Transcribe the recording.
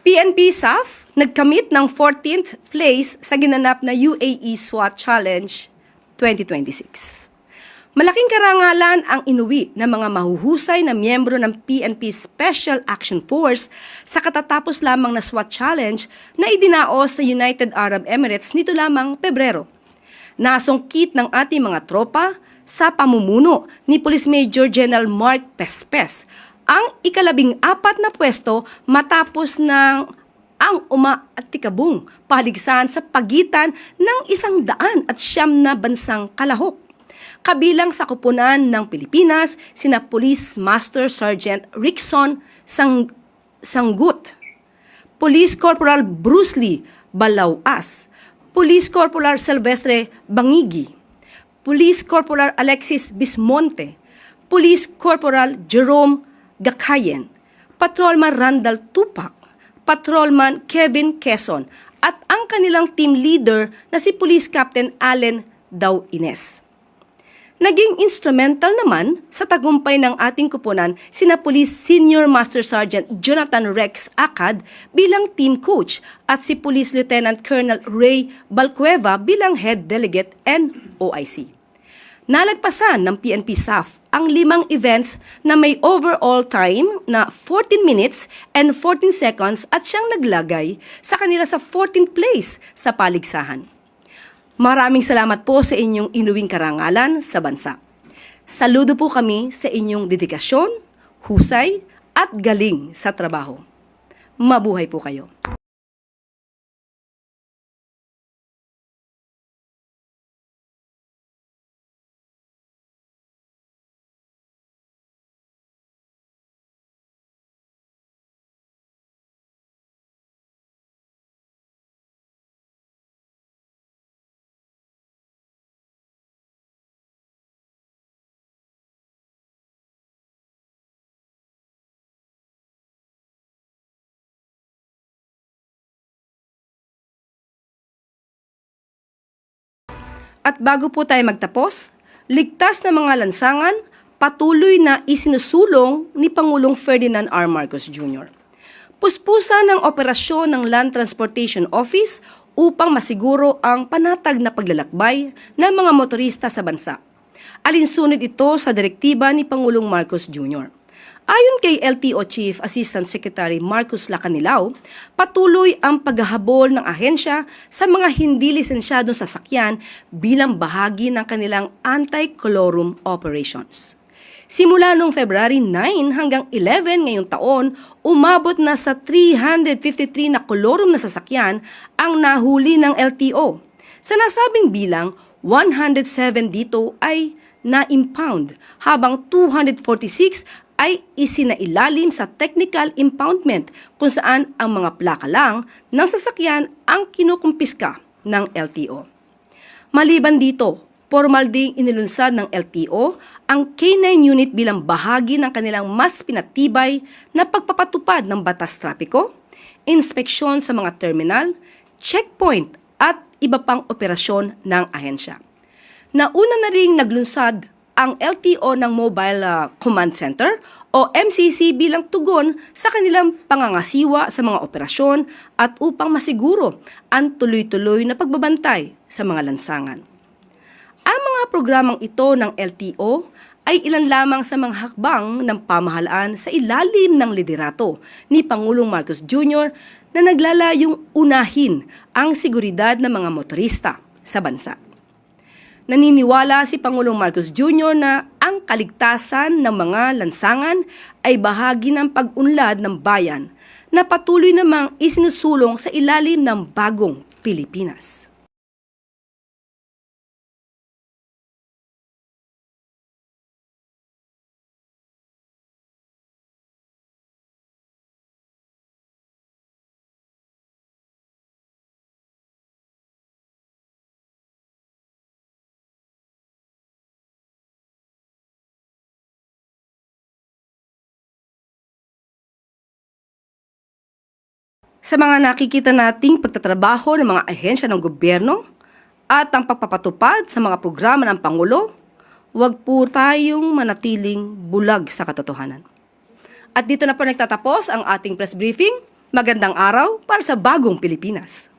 PNP SAF nagkamit ng 14th place sa ginanap na UAE SWAT Challenge 2026. Malaking karangalan ang inuwi ng mga mahuhusay na miyembro ng PNP Special Action Force sa katatapos lamang na SWAT Challenge na idinaos sa United Arab Emirates nito lamang Pebrero. Nasungkit ng ating mga tropa sa pamumuno ni Police Major General Mark Pespes ang ika-14 na pwesto matapos ng ang umaatikabong pahaligsan sa pagitan ng 109 na bansang kalahok. Kabilang sa koponan ng Pilipinas, sina Police Master Sergeant Rickson Sanggut, Police Corporal Bruce Lee Balauas, Police Corporal Silvestre Bangigi, Police Corporal Alexis Bismonte, Police Corporal Jerome Gakayen, Patrolman Randall Tupac, Patrolman Kevin Quezon, at ang kanilang team leader na si Police Captain Allen Daw Ines. Naging instrumental naman sa tagumpay ng ating koponan sina Police Senior Master Sergeant Jonathan Rex Acad bilang team coach at si Police Lieutenant Colonel Ray Balcueva bilang head delegate NOIC. Nalagpasan ng PNP SAF ang 5 events na may overall time na 14 minutes and 14 seconds at siyang naglagay sa kanila sa 14th place sa paligsahan. Maraming salamat po sa inyong inuwing karangalan sa bansa. Saludo po kami sa inyong dedikasyon, husay at galing sa trabaho. Mabuhay po kayo. At bago po tayo magtapos, ligtas na mga lansangan, patuloy na isinusulong ni Pangulong Ferdinand R. Marcos Jr. Puspusan ng operasyon ng Land Transportation Office upang masiguro ang panatag na paglalakbay ng mga motorista sa bansa. Alinsunod ito sa direktiba ni Pangulong Marcos Jr. Ayon kay LTO Chief Assistant Secretary Marcus Lacanilao, patuloy ang paghahabol ng ahensya sa mga hindi lisensyadong sasakyan bilang bahagi ng kanilang anti-colorum operations. Simula noong February 9 hanggang 11 ngayong taon, umabot na sa 353 na colorum na sasakyan ang nahuli ng LTO. Sa nasabing bilang, 107 dito ay na-impound, habang 246 ay isinailalim sa technical impoundment kung saan ang mga plaka lang ng sasakyan ang kinukumpiska ng LTO. Maliban dito, formal ding inilunsad ng LTO ang K9 unit bilang bahagi ng kanilang mas pinatibay na pagpapatupad ng batas trapiko, inspeksyon sa mga terminal, checkpoint at iba pang operasyon ng ahensya. Nauna na ring naglunsad ang LTO ng Mobile Command Center o MCC bilang tugon sa kanilang pangangasiwa sa mga operasyon at upang masiguro ang tuloy-tuloy na pagbabantay sa mga lansangan. Ang mga programang ito ng LTO ay ilan lamang sa mga hakbang ng pamahalaan sa ilalim ng liderato ni Pangulong Marcos Jr. na naglalayong unahin ang seguridad ng mga motorista sa bansa. Naniniwala si Pangulong Marcos Jr. na ang kaligtasan ng mga lansangan ay bahagi ng pag-unlad ng bayan na patuloy namang isinusulong sa ilalim ng bagong Pilipinas. Sa mga nakikita nating pagtatrabaho ng mga ahensya ng gobyerno at ang pagpapatupad sa mga programa ng Pangulo, huwag po tayong manatiling bulag sa katotohanan. At dito na po nagtatapos ang ating press briefing. Magandang araw para sa bagong Pilipinas.